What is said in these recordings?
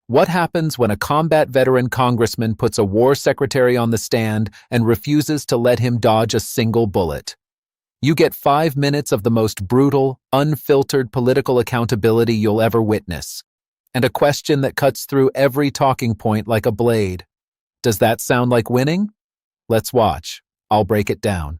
What happens when a combat veteran congressman puts a war secretary on the stand and refuses to let him dodge a single bullet? You get 5 minutes of the most brutal, unfiltered political accountability you'll ever witness, and a question that cuts through every talking point like a blade. Does that sound like winning? Let's watch. I'll break it down.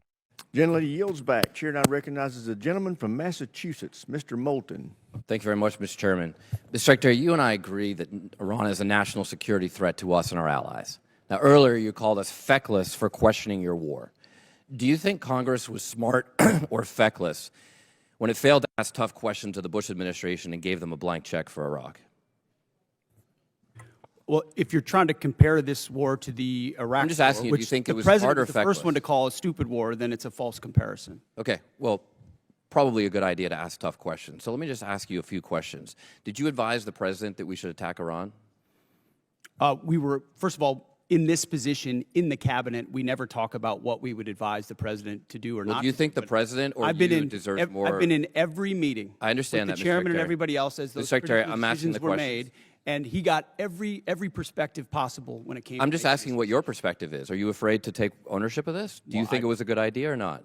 Gentlelady yields back. Chair now recognizes the gentleman from Massachusetts, Mr. Moulton. Thank you very much, Mr. Chairman. Mr. Secretary, you and I agree that Iran is a national security threat to us and our allies. Now, earlier you called us feckless for questioning your war. Do you think Congress was smart or feckless when it failed to ask tough questions of the Bush administration and gave them a blank check for Iraq? Well, if you're trying to compare this war to the Iraq I'm just asking war, you, do you think the it was president smart or was the feckless? first one to call a stupid war, then it's a false comparison. Okay, well, probably a good idea to ask tough questions. So let me just ask you a few questions. Did you advise the president that we should attack Iran? We were, first of all, in this position in the cabinet, we never talk about what we would advise the president to do or not. Do you think the president or you deserve more? I've been in every meeting. I understand with that, the Mr. chairman Secretary. and everybody else as those Mr. Secretary, critical I'm asking decisions the were questions. made, and he got every perspective possible when it came. I'm to just making asking this what your perspective is. Are you afraid to take ownership of this? Do you think it was a good idea or not?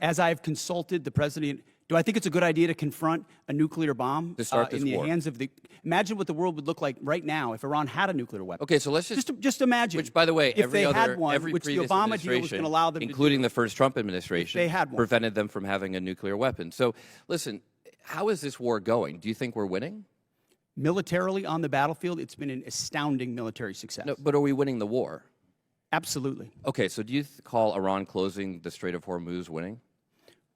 As I've consulted the president, do I think it's a good idea to confront a nuclear bomb To start this in the war. hands of the? Imagine what the world would look like right now if Iran had a nuclear weapon. Okay, so let's just imagine. Which, by the way, if every they other, had one, every which the previous Obama deal was administration, going to allow them, including to do, the first Trump administration, they had one. prevented them from having a nuclear weapon. So, listen, how is this war going? Do you think we're winning? militarily on the battlefield, it's been an astounding military success. No, but are we winning the war? Absolutely. Okay, so do you call Iran closing the Strait of Hormuz winning?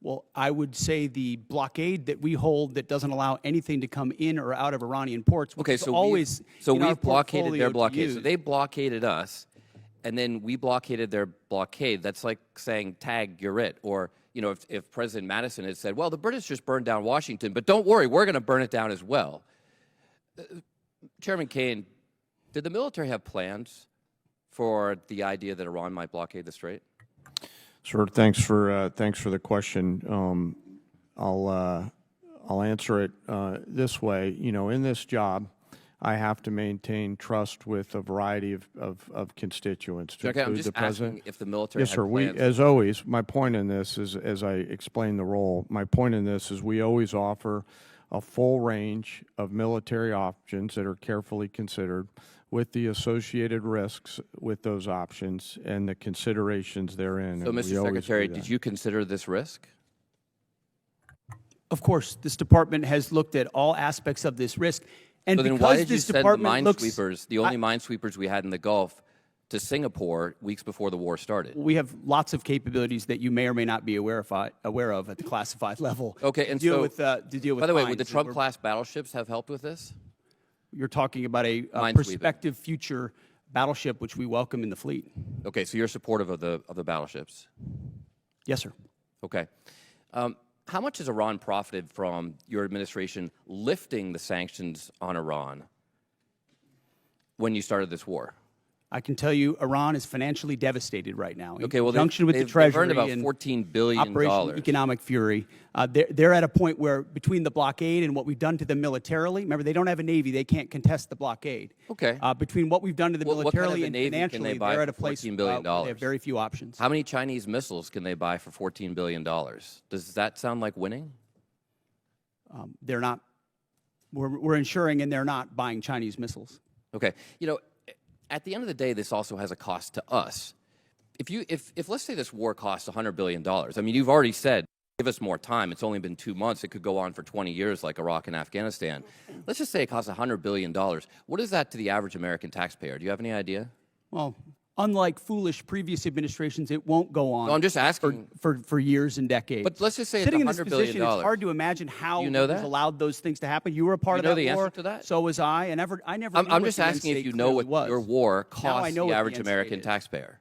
Well, I would say the blockade that we hold that doesn't allow anything to come in or out of Iranian ports, which is always we've blockaded their portfolio blockade. So they blockaded us, and then we blockaded their blockade. That's like saying, tag, you're it. Or, you know, if President Madison had said, well, the British just burned down Washington, but don't worry, we're going to burn it down as well. Chairman Kaine, did the military have plans for the idea that Iran might blockade the Strait? Sir, thanks for the question. I'll answer it this way. You know, in this job, I have to maintain trust with a variety of constituents. To Okay, I'm include just the president. asking if the military Yes, had sir. plans. As always, my point in this is, as I explain the role, my point in this is we always offer a full range of military options that are carefully considered, with the associated risks with those options and the considerations therein. So, Mr. Secretary, did you consider this risk? Of course, this department has looked at all aspects of this risk. And So then because why did you this send the department looks, minesweepers, the only minesweepers we had in the Gulf, to Singapore weeks before the war started? we have lots of capabilities that you may or may not be aware of at the classified level. Okay, and to deal so, with, to deal with by the way, would mines. the Trump-class battleships have helped with this? You're talking about a Minesweeping. prospective future battleship, which we welcome in the fleet. Okay, so you're supportive of the battleships. Yes, sir. Okay. How much has Iran profited from your administration lifting the sanctions on Iran when you started this war? I can tell you Iran is financially devastated right now. Okay, well, in conjunction with the they've Treasury earned about and $14 billion. Operation Economic Fury. They're at a point where between the blockade and what we've done to them militarily, remember, they don't have a Navy. They can't contest the blockade. Okay. Between what we've done to them What kind of militarily a and Navy can financially, they buy they're at a for place $14 billion? where they have very few options. How many Chinese missiles can they buy for $14 billion? Does that sound like winning? They're not. We're ensuring, and they're not buying Chinese missiles. Okay. You know, at the end of the day, this also has a cost to us. If let's say this war costs $100 billion, I mean, you've already said, give us more time. It's only been 2 months. It could go on for 20 years like Iraq and Afghanistan. Let's just say it costs $100 billion. What is that to the average American taxpayer? Do you have any idea? Well, unlike foolish previous administrations, it won't go on. No, I'm just asking. For years and decades. But let's just say Sitting in it's this $100 billion. position, it's hard to imagine how You know it was that? allowed those things to happen. You were a part You of know that the war. answer to that? So was I. And I never. knew I'm what just the end asking if state you know what clearly was. your war Now I costs know the what the average end state American is. taxpayer.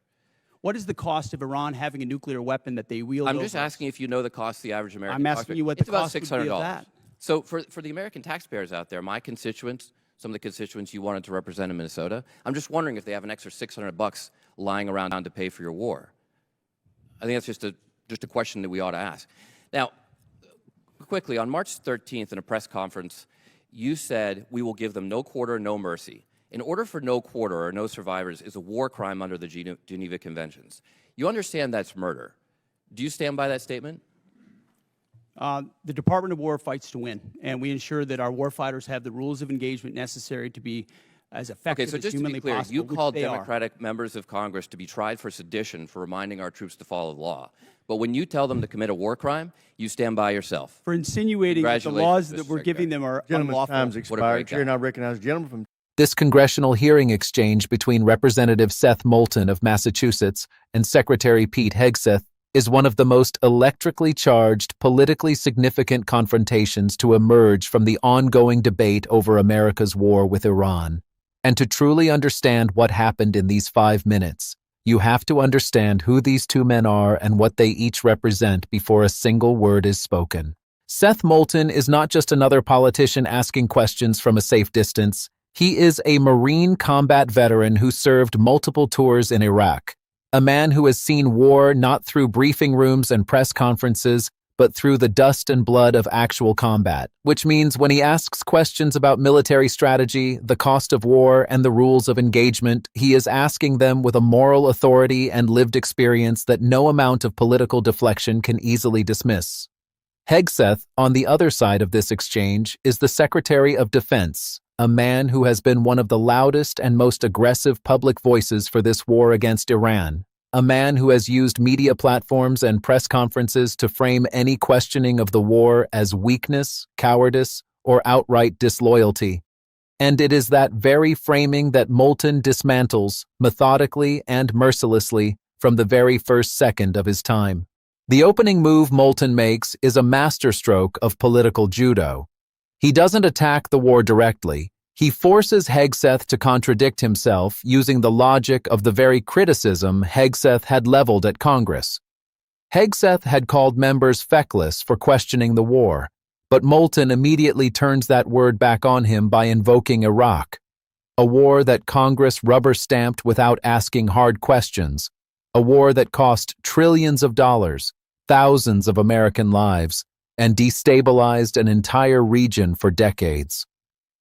What is the cost of Iran having a nuclear weapon that they wield I'm over just us? asking if you know the cost of the average American I'm taxpayer. asking you what It's the about cost would be of $600. that. So for the American taxpayers out there, my constituents, some of the constituents you wanted to represent in Minnesota, I'm just wondering if they have an extra $600 lying around to pay for your war. I think that's just a question that we ought to ask. Now, quickly, on March 13th in a press conference, you said, we will give them no quarter, no mercy. In order for no quarter or no survivors is a war crime under the Geneva Conventions. You understand that's murder. Do you stand by that statement? The Department of War fights to win, and we ensure that our warfighters have the rules of engagement necessary to be as effective Okay, so as just to humanly be clear, possible. you which called they are. Democratic members of Congress to be tried for sedition for reminding our troops to follow the law. But when you tell them to commit a war crime, you stand by yourself. For insinuating that the Congratulations, laws that Mr. we're giving them are Gentleman's unlawful. time's What a expired. great Chair guy. now recognizes the gentleman from This congressional hearing exchange between Representative Seth Moulton of Massachusetts and Secretary Pete Hegseth is one of the most electrically charged, politically significant confrontations to emerge from the ongoing debate over America's war with Iran. And to truly understand what happened in these 5 minutes, you have to understand who these two men are and what they each represent before a single word is spoken. Seth Moulton is not just another politician asking questions from a safe distance. He is a Marine combat veteran who served multiple tours in Iraq, a man who has seen war not through briefing rooms and press conferences, but through the dust and blood of actual combat, which means when he asks questions about military strategy, the cost of war, and the rules of engagement, he is asking them with a moral authority and lived experience that no amount of political deflection can easily dismiss. Hegseth, on the other side of this exchange, is the Secretary of Defense, a man who has been one of the loudest and most aggressive public voices for this war against Iran, a man who has used media platforms and press conferences to frame any questioning of the war as weakness, cowardice, or outright disloyalty. And it is that very framing that Moulton dismantles, methodically and mercilessly, from the very first second of his time. The opening move Moulton makes is a masterstroke of political judo. He doesn't attack the war directly. He forces Hegseth to contradict himself using the logic of the very criticism Hegseth had leveled at Congress. Hegseth had called members feckless for questioning the war, but Moulton immediately turns that word back on him by invoking Iraq, a war that Congress rubber-stamped without asking hard questions, a war that cost trillions of dollars, thousands of American lives, and destabilized an entire region for decades.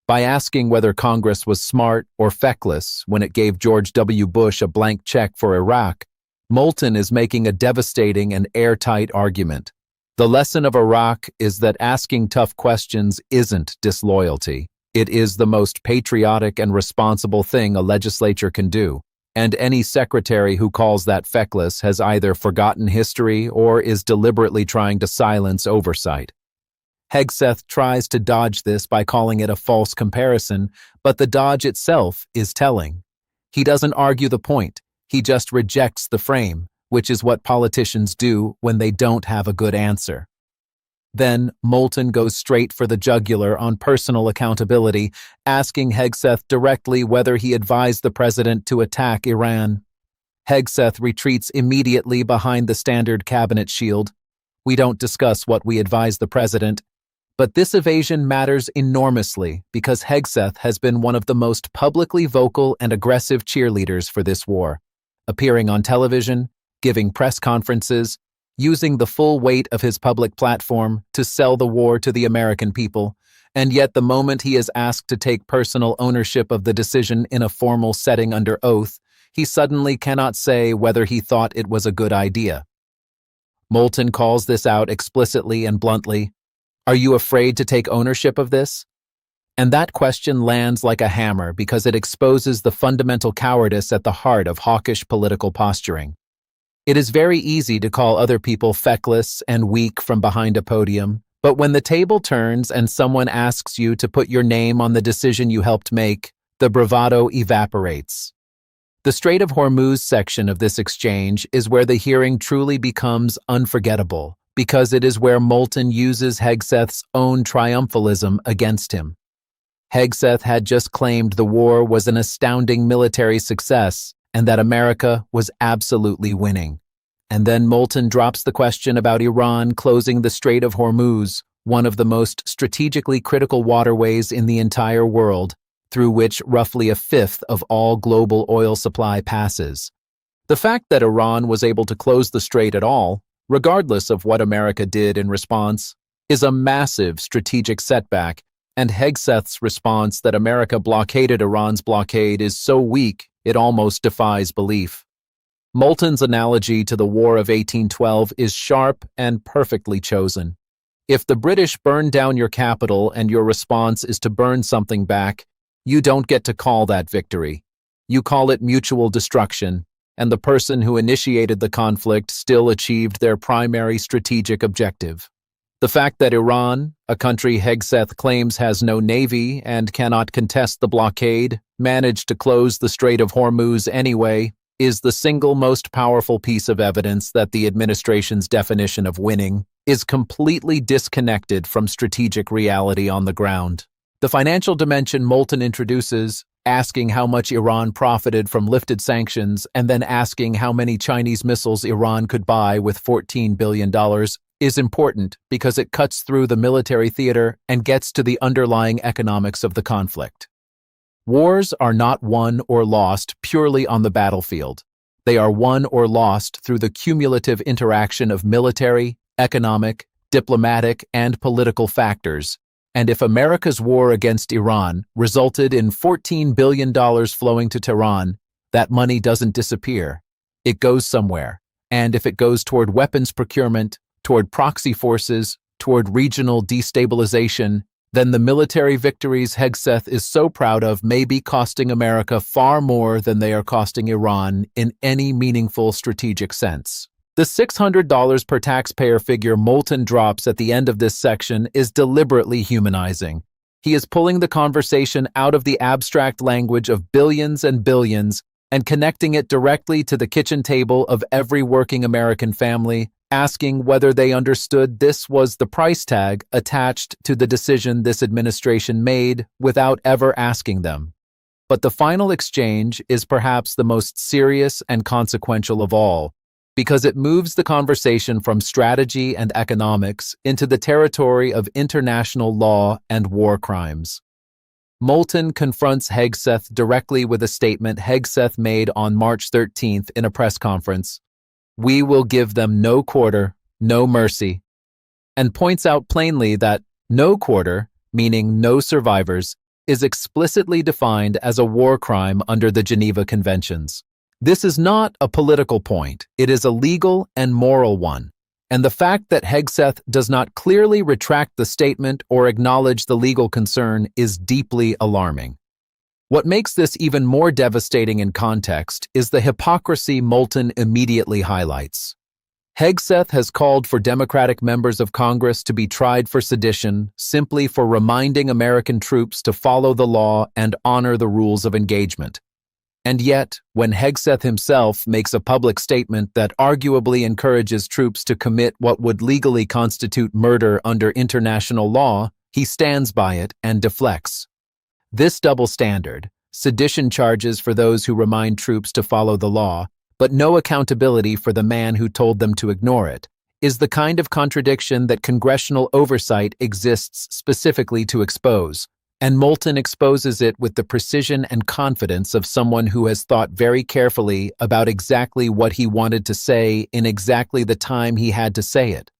By asking whether Congress was smart or feckless when it gave George W. Bush a blank check for Iraq, Moulton is making a devastating and airtight argument. The lesson of Iraq is that asking tough questions isn't disloyalty. It is the most patriotic and responsible thing a legislature can do. And any secretary who calls that feckless has either forgotten history or is deliberately trying to silence oversight. Hegseth tries to dodge this by calling it a false comparison, but the dodge itself is telling. He doesn't argue the point, he just rejects the frame, which is what politicians do when they don't have a good answer. Then Moulton goes straight for the jugular on personal accountability, asking Hegseth directly whether he advised the president to attack Iran. Hegseth retreats immediately behind the standard cabinet shield. We don't discuss what we advised the president, but this evasion matters enormously because Hegseth has been one of the most publicly vocal and aggressive cheerleaders for this war, appearing on television, giving press conferences, using the full weight of his public platform to sell the war to the American people, and yet the moment he is asked to take personal ownership of the decision in a formal setting under oath, he suddenly cannot say whether he thought it was a good idea. Moulton calls this out explicitly and bluntly. Are you afraid to take ownership of this? And that question lands like a hammer because it exposes the fundamental cowardice at the heart of hawkish political posturing. It is very easy to call other people feckless and weak from behind a podium, but when the table turns and someone asks you to put your name on the decision you helped make, the bravado evaporates. The Strait of Hormuz section of this exchange is where the hearing truly becomes unforgettable, because it is where Moulton uses Hegseth's own triumphalism against him. Hegseth had just claimed the war was an astounding military success and that America was absolutely winning. And then Moulton drops the question about Iran closing the Strait of Hormuz, one of the most strategically critical waterways in the entire world, through which roughly a fifth of all global oil supply passes. The fact that Iran was able to close the strait at all, regardless of what America did in response, is a massive strategic setback and Hegseth's response that America blockaded Iran's blockade is so weak it almost defies belief. Moulton's analogy to the War of 1812 is sharp and perfectly chosen. If the British burn down your capital and your response is to burn something back, you don't get to call that victory. You call it mutual destruction, and the person who initiated the conflict still achieved their primary strategic objective. The fact that Iran, a country Hegseth claims has no navy and cannot contest the blockade, managed to close the Strait of Hormuz anyway, is the single most powerful piece of evidence that the administration's definition of winning is completely disconnected from strategic reality on the ground. The financial dimension Moulton introduces, asking how much Iran profited from lifted sanctions and then asking how many Chinese missiles Iran could buy with $14 billion, is important because it cuts through the military theater and gets to the underlying economics of the conflict. Wars are not won or lost purely on the battlefield. They are won or lost through the cumulative interaction of military, economic, diplomatic, and political factors. And if America's war against Iran resulted in $14 billion flowing to Tehran, that money doesn't disappear. It goes somewhere. And if it goes toward weapons procurement, toward proxy forces, toward regional destabilization, then the military victories Hegseth is so proud of may be costing America far more than they are costing Iran in any meaningful strategic sense. The $600 per taxpayer figure Moulton drops at the end of this section is deliberately humanizing. He is pulling the conversation out of the abstract language of billions and billions and connecting it directly to the kitchen table of every working American family, asking whether they understood this was the price tag attached to the decision this administration made without ever asking them. But the final exchange is perhaps the most serious and consequential of all, because it moves the conversation from strategy and economics into the territory of international law and war crimes. Moulton confronts Hegseth directly with a statement Hegseth made on March 13th in a press conference. "We will give them no quarter, no mercy," and points out plainly that no quarter, meaning no survivors, is explicitly defined as a war crime under the Geneva Conventions. This is not a political point, it is a legal and moral one, and the fact that Hegseth does not clearly retract the statement or acknowledge the legal concern is deeply alarming. What makes this even more devastating in context is the hypocrisy Moulton immediately highlights. Hegseth has called for Democratic members of Congress to be tried for sedition simply for reminding American troops to follow the law and honor the rules of engagement. And yet, when Hegseth himself makes a public statement that arguably encourages troops to commit what would legally constitute murder under international law, he stands by it and deflects. This double standard, sedition charges for those who remind troops to follow the law, but no accountability for the man who told them to ignore it, is the kind of contradiction that congressional oversight exists specifically to expose, and Moulton exposes it with the precision and confidence of someone who has thought very carefully about exactly what he wanted to say in exactly the time he had to say it.